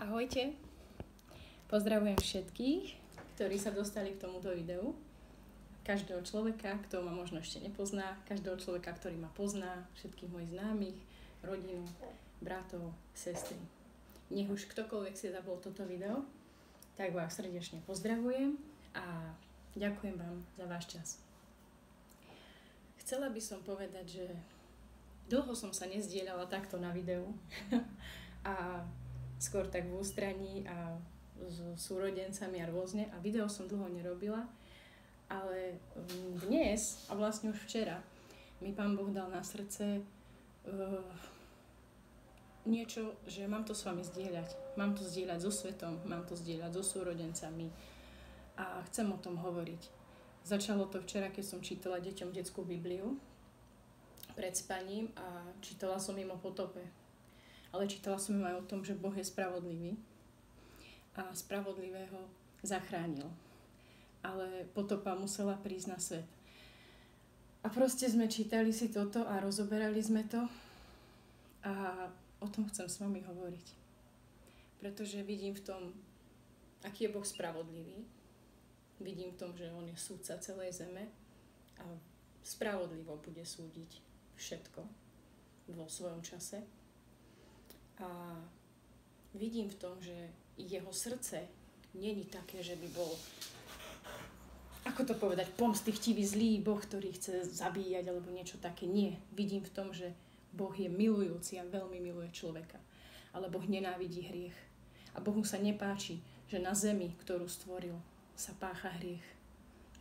Ahojte, pozdravujem všetkých, ktorí sa dostali k tomuto videu. Každého človeka, kto ma možno ešte nepozná, každého človeka, ktorý ma pozná, všetkých mojich známych, rodinu, bratov, sestry. Nech už ktokoľvek si zabol toto video, tak vás srdečne pozdravujem a ďakujem vám za váš čas. Chcela by som povedať, že dlho som sa nezdieľala takto na videu a skôr tak v ústraní a s súrodencami a rôzne a video som dlho nerobila, ale dnes a vlastne už včera mi Pán Boh dal na srdce niečo, že mám to s vami zdieľať. Mám to zdieľať so svetom, mám to zdieľať so súrodencami a chcem o tom hovoriť. Začalo to včera, keď som čítala deťom detskú Bibliu pred spaním a čítala som im o potope. Ale čítala som im aj o tom, že Boh je spravodlivý a spravodlivého zachránil. Ale potopa musela prísť na svet. A proste sme čítali si toto a rozoberali sme to a o tom chcem s vami hovoriť. Pretože vidím v tom, aký je Boh spravodlivý. Vidím v tom, že On je súdca celej zeme a spravodlivo bude súdiť všetko vo svojom čase. A vidím v tom, že jeho srdce není také, že by bol, ako to povedať, pomstychtivý zlý Boh, ktorý chce zabíjať alebo niečo také. Nie. Vidím v tom, že Boh je milujúci a veľmi miluje človeka. Ale Boh nenávidí hriech. A Bohu sa nepáči, že na zemi, ktorú stvoril, sa pácha hriech.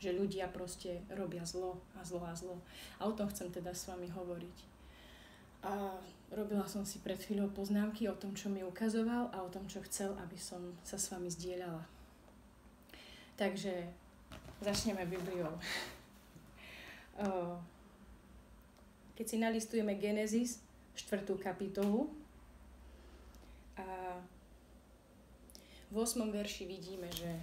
Že ľudia proste robia zlo a zlo a zlo. A o tom chcem teda s vami hovoriť. A robila som si pred chvíľou poznámky o tom, čo mi ukazoval a o tom, čo chcel, aby som sa s vami zdieľala. Takže začneme Bibliou. Keď si nalistujeme Genesis, 4. kapitolu, a v 8. verši vidíme, že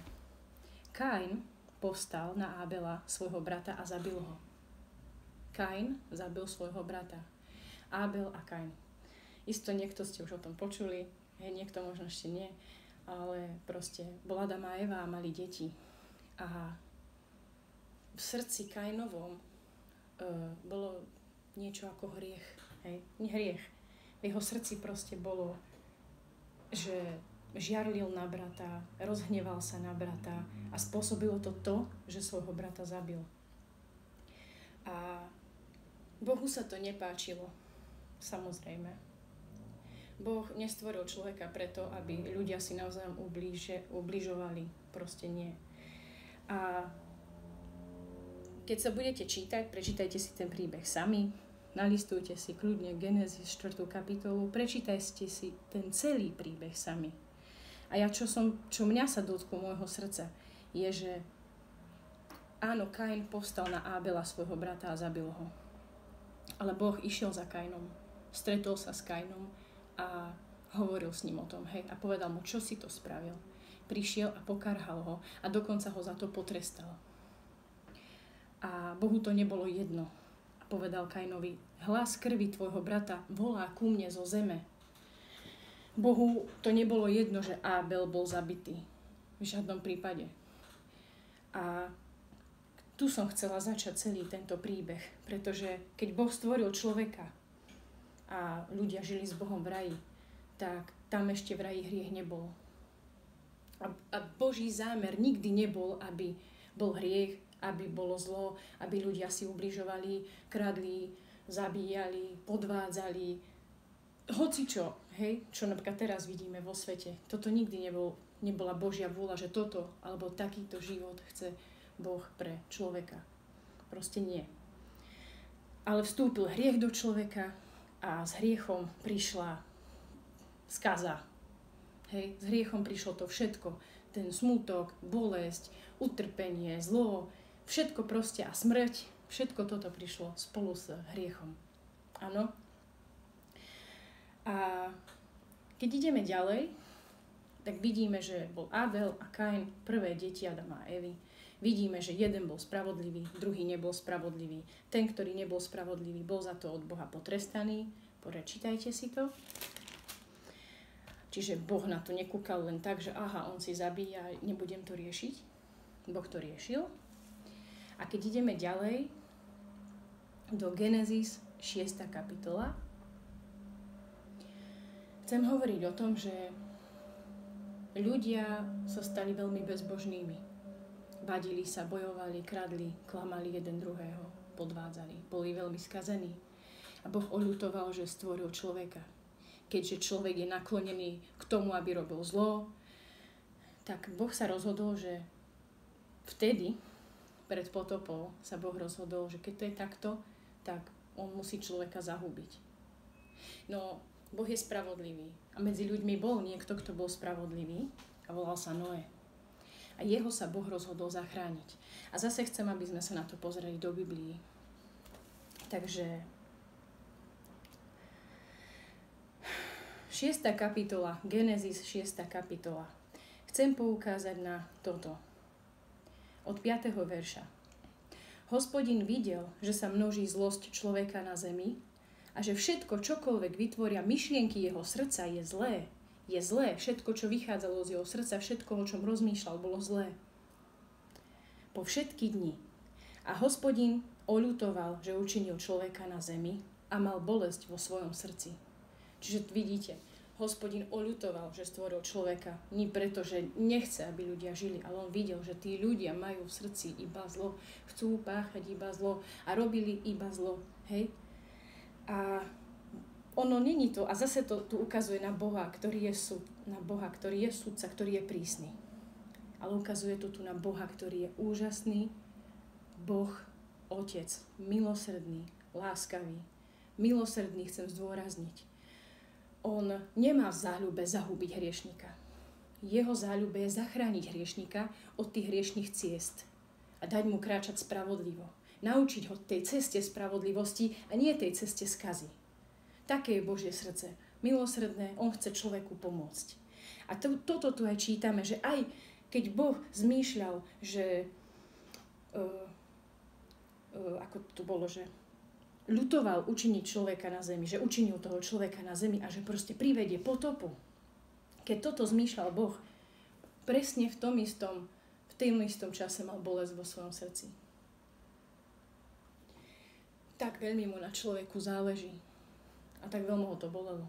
Kain povstal na Ábela, svojho brata, a zabil ho. Kain zabil svojho brata. Ábel a Kain. Isto niekto ste už o tom počuli, niekto možno ešte nie, ale proste bola Adam a Eva a mali deti. A v srdci Kainovom bolo niečo ako hriech. Hriech. V jeho srdci proste bolo, že žiarlil na brata, rozhneval sa na brata a spôsobilo to, že svojho brata zabil. A Bohu sa to nepáčilo. Samozrejme. Boh nestvoril človeka preto, aby ľudia si navzájom ubližovali. Proste nie. A keď sa budete čítať, prečítajte si ten príbeh sami, nalistujte si kľudne Genesis 4. kapitolu, prečítajte si ten celý príbeh sami. A ja, čo mňa sa dotklo môjho srdca, je, že áno, Kain povstal na Ábela, svojho brata, a zabil ho. Ale Boh išiel za Kainom. Stretol sa s Kainom a hovoril s ním o tom, a povedal mu, čo si to spravil. Prišiel a pokarhal ho a dokonca ho za to potrestal. A Bohu to nebolo jedno. A povedal Kainovi, hlas krvi tvojho brata volá ku mne zo zeme. Bohu to nebolo jedno, že Ábel bol zabitý. V žiadnom prípade. A tu som chcela začať celý tento príbeh, pretože keď Boh stvoril človeka a ľudia žili s Bohom v raji, tak tam ešte v raji hriech nebol. A Boží zámer nikdy nebol, aby bol hriech, aby bolo zlo, aby ľudia si ubližovali, kradli, zabíjali, podvádzali, hocičo, čo napríklad teraz vidíme vo svete. Toto nikdy nebola Božia vôľa, že toto alebo takýto život chce Boh pre človeka. Proste nie. Ale vstúpil hriech do človeka a s hriechom prišla skaza. S hriechom prišlo to všetko. Ten smútok, bolesť, utrpenie, zlo, všetko proste a smrť, všetko toto prišlo spolu s hriechom. Áno? A keď ideme ďalej, tak vidíme, že bol Ábel a Kain, prvé deti Adama a Evy. Vidíme, že jeden bol spravodlivý, druhý nebol spravodlivý. Ten, ktorý nebol spravodlivý, bol za to od Boha potrestaný. Prečítajte si to. Čiže Boh na to nekúkal len tak, že aha, on si zabíja, nebudem to riešiť. Boh to riešil. A keď ideme ďalej do Genesis 6. kapitola, chcem hovoriť o tom, že ľudia sa stali veľmi bezbožnými. Vadili sa, bojovali, kradli, klamali jeden druhého, podvádzali, boli veľmi skazení. A Boh oľutoval, že stvoril človeka. Keďže človek je naklonený k tomu, aby robil zlo, tak Boh sa rozhodol, že vtedy, pred potopou, sa Boh rozhodol, že keď to je takto, tak on musí človeka zahubiť. No, Boh je spravodlivý. A medzi ľuďmi bol niekto, kto bol spravodlivý a volal sa Noé. A jeho sa Boh rozhodol zachrániť. A zase chcem, aby sme sa na to pozreli do Biblii. Takže 6. kapitola, Genesis 6. kapitola. Chcem poukázať na toto. Od 5. verša. Hospodin videl, že sa množí zlosť človeka na zemi a že všetko, čokoľvek vytvoria myšlienky jeho srdca, je zlé. Je zlé. Všetko, čo vychádzalo z jeho srdca, všetko, o čom rozmýšľal, bolo zlé. Po všetky dni. A Hospodin oľutoval, že učinil človeka na zemi a mal bolesť vo svojom srdci. Čiže vidíte, Hospodin oľutoval, že stvoril človeka. Nie preto, že nechce, aby ľudia žili, ale on videl, že tí ľudia majú v srdci iba zlo. Chcú páchať iba zlo a robili iba zlo. Hej? A ono není to, a zase to tu ukazuje na Boha, ktorý je sudca, ktorý je prísny. Ale ukazuje to tu na Boha, ktorý je úžasný, Boh, Otec, milosrdný, láskavý. Milosrdný chcem zdôrazniť. On nemá v záľube zahubiť hriešnika. Jeho záľube je zachrániť hriešnika od tých hriešnych ciest a dať mu kráčať spravodlivo. Naučiť ho tej ceste spravodlivosti a nie tej ceste skazy. Také je Božie srdce. Milosrdné, on chce človeku pomôcť. A toto tu aj čítame, že aj keď Boh zmýšľal, že ako tu bolo, že ľutoval učiniť človeka na zemi, že učinil toho človeka na zemi a že proste privedie potopu. Keď toto zmýšľal Boh, presne v tom istom čase mal bolesť vo svojom srdci. Tak veľmi mu na človeku záleží. A tak veľmi ho to bolelo.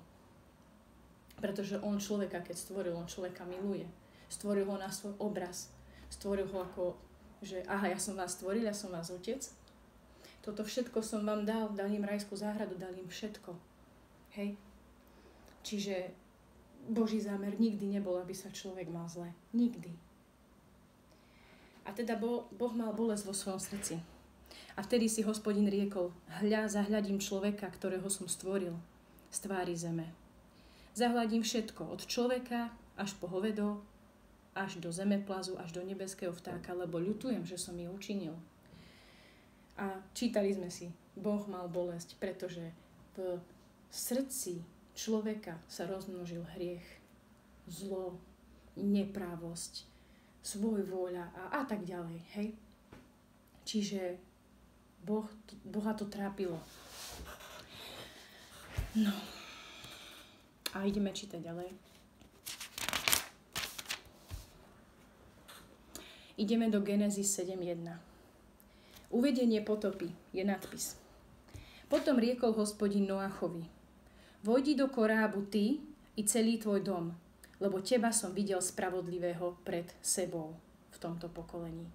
Pretože on človeka, keď stvoril, on človeka miluje. Stvoril ho na svoj obraz. Stvoril ho ako, že aha, ja som vás stvoril, ja som vás otec. Toto všetko som vám dal im rajskú záhradu, dal im všetko. Hej? Čiže Boží zámer nikdy nebol, aby sa človek mal zle. Nikdy. A teda Boh mal bolesť vo svojom srdci. A vtedy si Hospodin riekol, zahľadím človeka, ktorého som stvoril z tvári zeme. Zahľadím všetko, od človeka až po hovedo, až do zemeplazu, až do nebeského vtáka, lebo ľutujem, že som ich učinil. A čítali sme si, Boh mal bolesť, pretože v srdci človeka sa rozmnožil hriech, zlo, neprávosť, svojvôľa a tak ďalej. Hej? Čiže Boha to trápilo. No. A ideme čítať ďalej. Ideme do Genesis 7.1. Uvedenie potopy je nadpis. Potom riekol Hospodin Noachovi, vojdi do korábu ty i celý tvoj dom, lebo teba som videl spravodlivého pred sebou v tomto pokolení.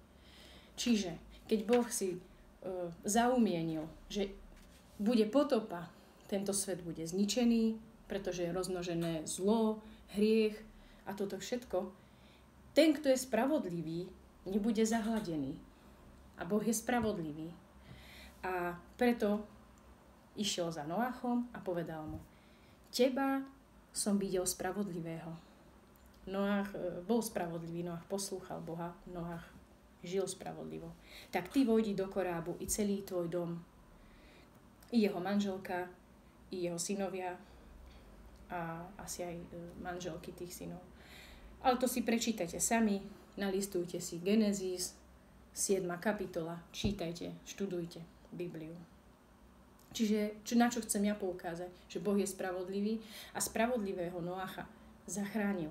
Čiže, keď Boh si zaumienil, že bude potopa, tento svet bude zničený, pretože je rozmnožené zlo, hriech a toto všetko, ten, kto je spravodlivý, nebude zahladený. A Boh je spravodlivý. A preto išiel za Noachom a povedal mu, teba som videl spravodlivého. Noach bol spravodlivý, Noach poslúchal Boha, Noach žil spravodlivo. Tak ty vojdi do korábu i celý tvoj dom, i jeho manželka, i jeho synovia a asi aj manželky tých synov. Ale to si prečítajte sami, nalistujte si Genesis, 7. kapitola, čítajte, študujte Bibliu. Čiže na čo chcem ja poukázať? Že Boh je spravodlivý a spravodlivého Noacha zachránil.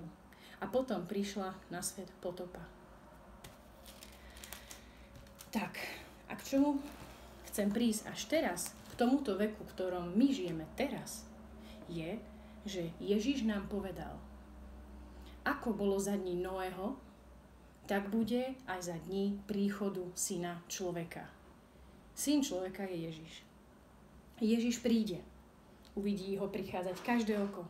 A potom prišla na svet potopa. Tak, a k čomu chcem prísť až teraz, k tomuto veku, v ktorom my žijeme teraz, je, že Ježiš nám povedal, ako bolo za dní Noého, tak bude aj za dní príchodu Syna človeka. Syn človeka je Ježiš. Ježiš príde. Uvidí ho prichádzať každé oko.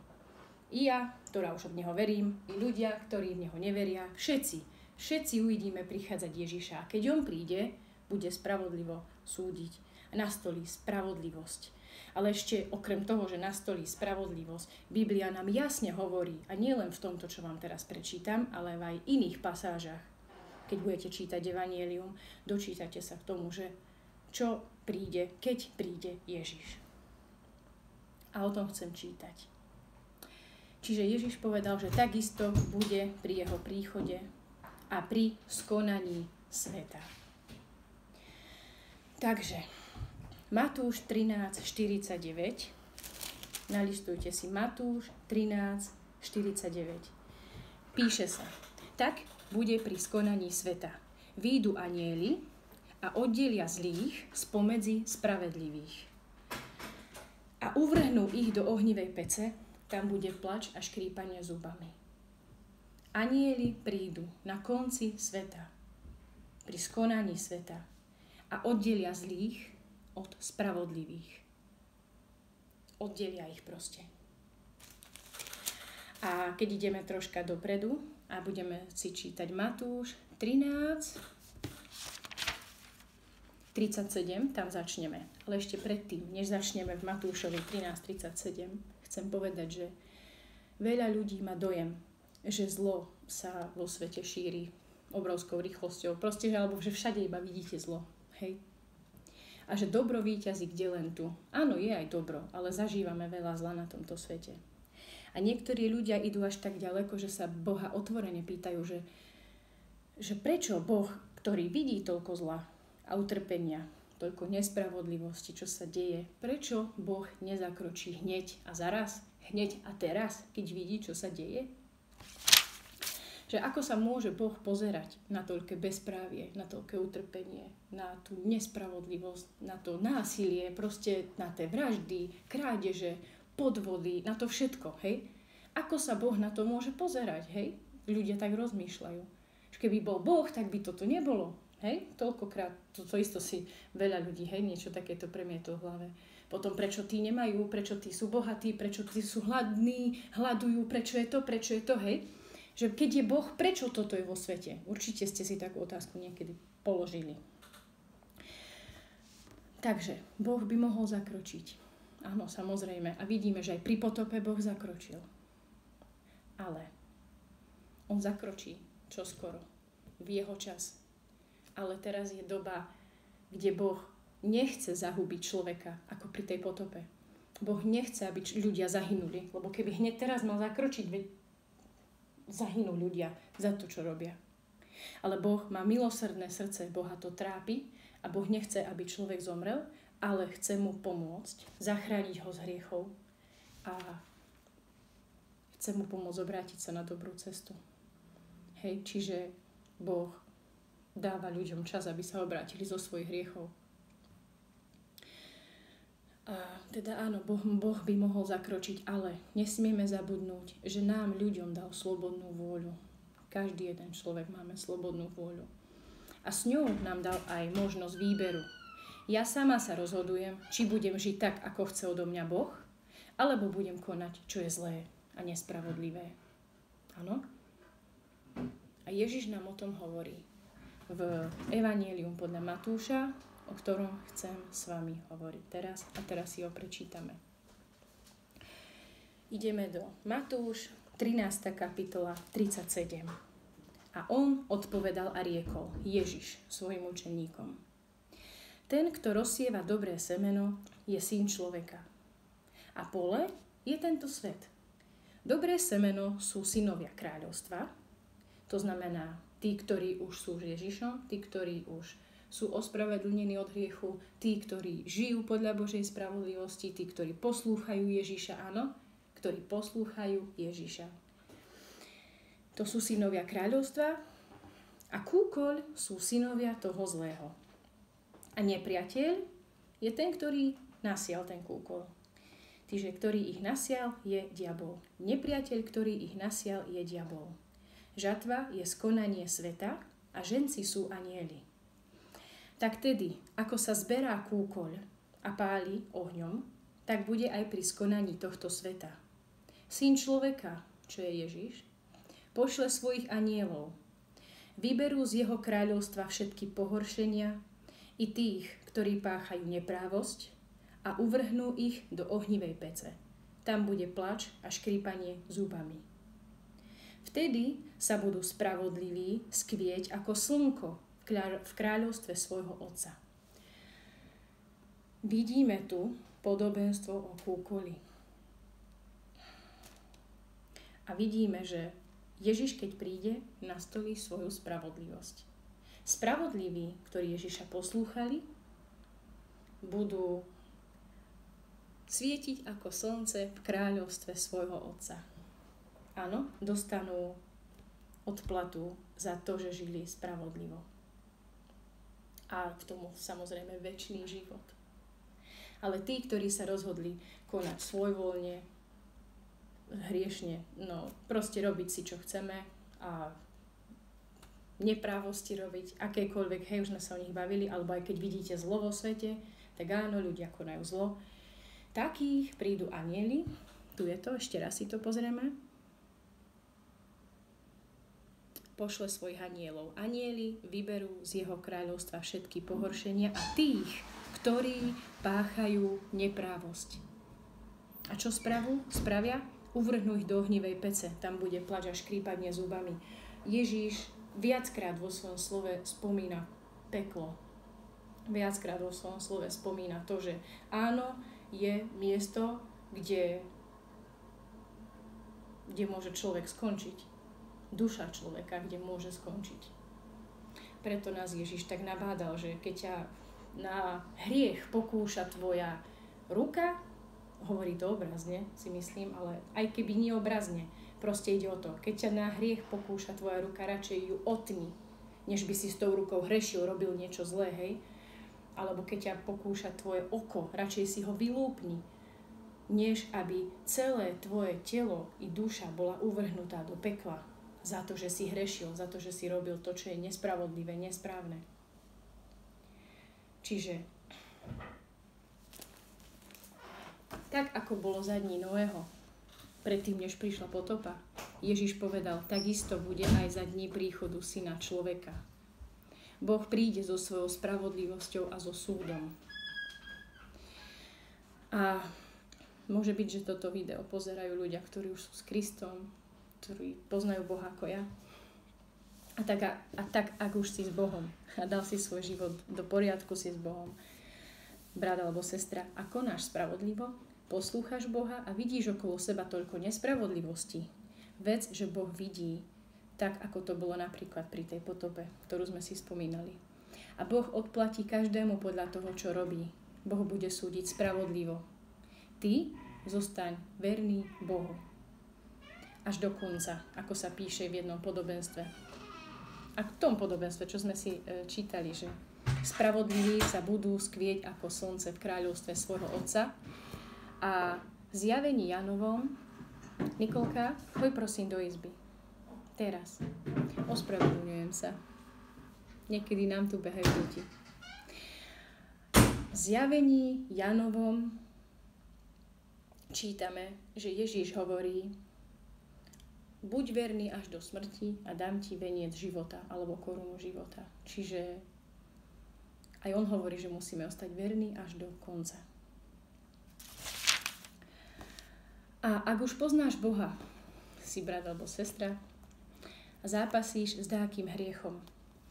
I ja, ktorá už v Neho verím, i ľudia, ktorí v Neho neveria, všetci uvidíme prichádzať Ježiša. A keď on príde, bude spravodlivo súdiť a nastolí spravodlivosť. Ale ešte okrem toho, že nastolí spravodlivosť, Biblia nám jasne hovorí, a nie len v tomto, čo vám teraz prečítam, ale aj v iných pasážach. Keď budete čítať Evangelium, dočítate sa k tomu, že čo príde, keď príde Ježiš. A o tom chcem čítať. Čiže Ježiš povedal, že takisto bude pri jeho príchode a pri skonaní sveta. Takže, Matúš 13:49. Nalistujte si Matúš 13:49. Píše sa, tak bude pri skonaní sveta. Výjdu anjeli a oddelia zlých spomedzi spravedlivých. A uvrhnú ich do ohnivej pece, tam bude plač a škrípanie zubami. Anjeli prídu na konci sveta, pri skonaní sveta a oddelia zlých od spravodlivých. Oddelia ich proste. A keď ideme troška dopredu a budeme si čítať Matúš 13:37, tam začneme. Ale ešte predtým, než začneme v Matúšovi 13:37, chcem povedať, že veľa ľudí má dojem, že zlo sa vo svete šíri obrovskou rýchlosťou. Proste, alebo že všade iba vidíte zlo. Hej? A že dobro víťazí kde len tu. Áno, je aj dobro, ale zažívame veľa zla na tomto svete. A niektorí ľudia idú až tak ďaleko, že sa Boha otvorene pýtajú, že prečo Boh, ktorý vidí toľko zla a utrpenia, toľko nespravodlivosti, čo sa deje, prečo Boh nezakročí hneď a zaraz, hneď a teraz, keď vidí, čo sa deje? Že ako sa môže Boh pozerať na toľké bezprávie, na toľké utrpenie, na tú nespravodlivosť, na to násilie, proste na tie vraždy, krádeže, podvody, na to všetko, hej? Ako sa Boh na to môže pozerať, hej? Ľudia tak rozmýšľajú. Že keby bol Boh, tak by toto nebolo. Hej, toľkokrát, to isto si veľa ľudí, hej, niečo takéto premietlo v hlave. Potom prečo tí nemajú, prečo tí sú bohatí, prečo tí sú hladní, hľadujú, prečo je to, hej. Že keď je Boh, prečo toto je vo svete? Určite ste si takú otázku niekedy položili. Takže, Boh by mohol zakročiť. Áno, samozrejme. A vidíme, že aj pri potope Boh zakročil. Ale on zakročí čoskoro, v jeho čas. Ale teraz je doba, kde Boh nechce zahubiť človeka, ako pri tej potope. Boh nechce, aby ľudia zahynuli, lebo keby hneď teraz mal zakročiť, zahynú ľudia za to, čo robia. Ale Boh má milosrdné srdce, Boha to trápi a Boh nechce, aby človek zomrel, ale chce mu pomôcť, zachrániť ho z hriechov a chce mu pomôcť obrátiť sa na dobrú cestu. Hej, čiže Boh dáva ľuďom čas, aby sa obrátili zo svojich hriechov. A teda áno, Boh by mohol zakročiť, ale nesmieme zabudnúť, že nám ľuďom dal slobodnú vôľu. Každý jeden človek máme slobodnú vôľu. A s ňou nám dal aj možnosť výberu. Ja sama sa rozhodujem, či budem žiť tak, ako chce odo mňa Boh, alebo budem konať, čo je zlé a nespravodlivé. Áno? A Ježiš nám o tom hovorí v Evangelium podľa Matúša, o ktorom chcem s vami hovoriť teraz. A teraz si ho prečítame. Ideme do Matúš, 13. kapitola, 37. A on odpovedal a riekol, Ježiš, svojim učeníkom. Ten, kto rozsieva dobré semeno, je syn človeka. A pole je tento svet. Dobré semeno sú synovia kráľovstva, to znamená tí, ktorí už sú Ježišom, tí, ktorí už sú ospravedlnení od hriechu, tí, ktorí žijú podľa Božej spravodlivosti, tí, ktorí poslúchajú Ježiša, áno, ktorí poslúchajú Ježiša. to sú synovia kráľovstva a kúkoľ sú synovia toho zlého. A nepriateľ je ten, ktorý nasial ten kúkol. Čiže ktorý ich nasial je diabol. Nepriateľ, ktorý ich nasial je diabol. Žatva je skonanie sveta a ženci sú anjeli. Tak tedy, ako sa zberá kúkoľ a páli ohňom, tak bude aj pri skonaní tohto sveta. Syn človeka, čo je Ježiš, pošle svojich anjelov. Vyberú z jeho kráľovstva všetky pohoršenia i tých, ktorí páchajú neprávosť a uvrhnú ich do ohnivej pece. Tam bude plač a škrípanie zubami. Vtedy sa budú spravodliví skvieť ako slnko v kráľovstve svojho Otca. Vidíme tu podobenstvo o kúkoli. A vidíme, že Ježiš, keď príde, nastolí svoju spravodlivosť. Spravodliví, ktorí Ježiša poslúchali, budú svietiť ako slnce v kráľovstve svojho Otca. Áno, dostanú odplatu za to, že žili spravodlivo. A k tomu samozrejme večný život. Ale tí, ktorí sa rozhodli konať svojvoľne, hriešne, no proste robiť si, čo chceme a neprávosti robiť, akékoľvek, hej, už sme sa o nich bavili, alebo aj keď vidíte zlo vo svete, tak áno, ľudia konajú zlo. Takých prídu anjeli, tu je to, ešte raz si to pozrieme, pošle svojich anjelov. Anjeli vyberú z jeho kráľovstva všetky pohoršenia a tých, ktorí páchajú neprávosť. A čo spravia? Uvrhnú ich do ohnivej pece. Tam bude plač a škrípanie zubami. Ježíš viackrát vo svojom slove spomína peklo. Viackrát vo svojom slove spomína to, že áno, je miesto, kde môže človek skončiť. Duša človeka, kde môže skončiť. Preto nás Ježiš tak nabádal, že keď ťa na hriech pokúša tvoja ruka, hovorí to obrazne, si myslím, ale aj keby nie obrazne, proste ide o to. Keď ťa na hriech pokúša tvoja ruka, radšej ju otni, než by si s tou rukou hrešil, robil niečo zlé, hej? Alebo keď ťa pokúša tvoje oko, radšej si ho vylúpni, než aby celé tvoje telo i duša bola uvrhnutá do pekla za to, že si hrešil, za to, že si robil to, čo je nespravodlivé, nesprávne. Čiže tak, ako bolo za dní Noého, predtým, než prišla potopa, Ježiš povedal, takisto bude aj za dní príchodu Syna človeka. Boh príde so svojou spravodlivosťou a so súdom. A môže byť, že toto video pozerajú ľudia, ktorí už sú s Kristom, ktorí poznajú Boha ako ja. A tak, ak už si s Bohom a dal si svoj život do poriadku, si s Bohom, brat alebo sestra, a konáš spravodlivo, poslúchaš Boha a vidíš okolo seba toľko nespravodlivosti. Vec, že Boh vidí, tak ako to bolo napríklad pri tej potope, ktorú sme si spomínali. A Boh odplatí každému podľa toho, čo robí. Boh bude súdiť spravodlivo. Ty zostaň verný Bohu. Až do konca, ako sa píše v jednom podobenstve. A v tom podobenstve, čo sme si čítali, že spravodliví sa budú skvieť ako slnce v kráľovstve svojho Otca. A v zjavení Janovom, Nikolka, choď prosím do izby. Teraz. Ospravedlňujem sa. Niekedy nám tu behajú deti. V zjavení Janovom čítame, že Ježíš hovorí: buď verný až do smrti a dám ti veniec života alebo korunu života. Čiže aj on hovorí, že musíme ostať verní až do konca. A ak už poznáš Boha, si brat alebo sestra, a zápasíš s dákým hriechom,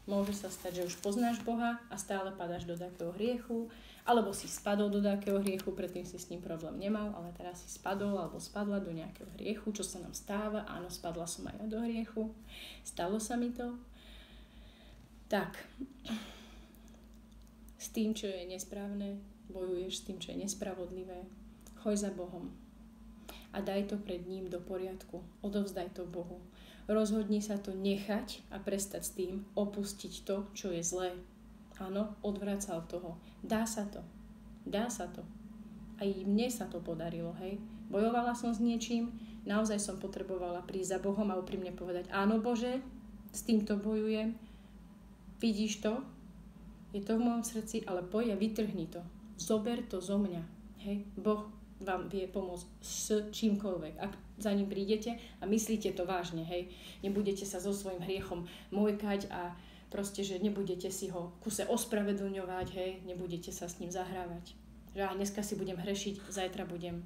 môže sa stať, že už poznáš Boha a stále padáš do dákeho hriechu, alebo si spadol do dákeho hriechu, predtým si s ním problém nemal, ale teraz si spadol alebo spadla do nejakého hriechu, čo sa nám stáva. Áno, spadla som aj ja do hriechu, stalo sa mi to. Tak, s tým, čo je nesprávne, bojuješ s tým, čo je nespravodlivé, choď za Bohom a daj to pred ním do poriadku, odovzdaj to Bohu. rozhodni sa to nechať a prestať s tým, opustiť to, čo je zlé. Áno, odvráť sa od toho. Dá sa to. Dá sa to. Aj mne sa to podarilo, hej. Bojovala som s niečím, naozaj som potrebovala prísť za Bohom a úprimne povedať, áno Bože, s týmto bojujem, vidíš to, je to v mojom srdci, ale poď a vytrhni to. Zober to zo mňa, hej. Boh vám vie pomôcť s čímkoľvek. Ak za ním prídete a myslíte to vážne, hej. Nebudete sa so svojím hriechom mojkať a proste, že nebudete si ho kuse ospravedlňovať, hej. Nebudete sa s ním zahrávať. Že dneska si budem hrešiť, zajtra budem.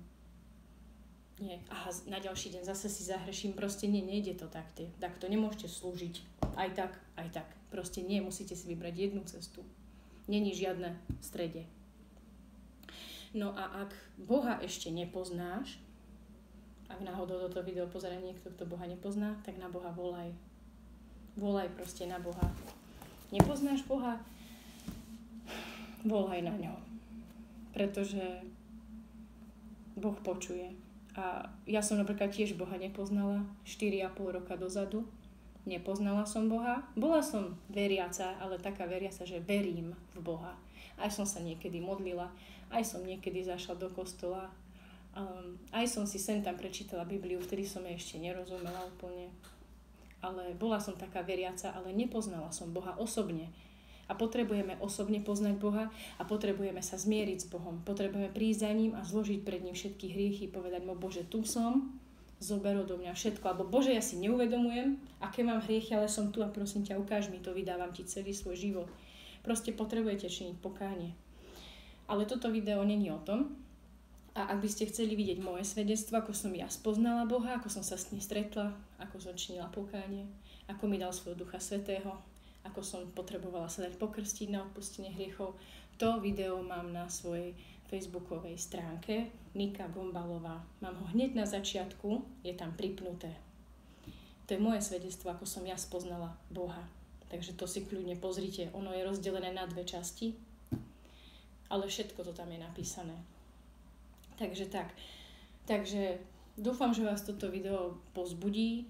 Nie. Aha, na ďalší deň zase si zahreším. Proste nie, nejde to takto. Takto nemôžete slúžiť. Aj tak, aj tak. Proste nie, musíte si vybrať jednu cestu. Není žiadne v strede. No a ak Boha ešte nepoznáš, ak náhodou toto video pozerá niekto, kto Boha nepozná, tak na Boha volaj. Volaj proste na Boha. Nepoznáš Boha? Volaj na ňo. Pretože Boh počuje. A ja som napríklad tiež Boha nepoznala 4,5 roka dozadu. Nepoznala som Boha. Bola som veriaca, ale taká veriaca, že verím v Boha. Aj som sa niekedy modlila, aj som niekedy zašla do kostola, aj som si sem tam prečítala Bibliu, vtedy som jej ešte nerozumela úplne. Ale bola som taká veriaca, ale nepoznala som Boha osobne. A potrebujeme osobne poznať Boha a potrebujeme sa zmieriť s Bohom. Potrebujeme prísť za ním a zložiť pred ním všetky hriechy, povedať mu, Bože, tu som, zober odo mňa všetko. Alebo Bože, ja si neuvedomujem, aké mám hriechy, ale som tu a prosím ťa, ukáž mi to, vydávam ti celý svoj život. Proste potrebujete činiť pokánie. Ale toto video není o tom. A ak by ste chceli vidieť moje svedectvo, ako som ja spoznala Boha, ako som sa s ním stretla, ako som činila pokánie, ako mi dal svojho Ducha Svätého, ako som potrebovala sa dať pokrstiť na odpustenie hriechov, to video mám na svojej facebookovej stránke Nika Gombalová. Mám ho hneď na začiatku, je tam pripnuté. To je moje svedectvo, ako som ja spoznala Boha. Takže to si kľudne pozrite. Ono je rozdelené na 2 časti, ale všetko to tam je napísané. Takže tak. Takže dúfam, že vás toto video povzbudí.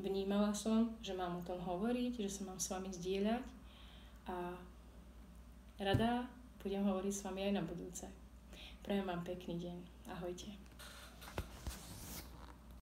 Vnímala som, že mám o tom hovoriť, že sa mám s vami zdieľať a rada budem hovoriť s vami aj na budúce. Prajem vám pekný deň. Ahojte.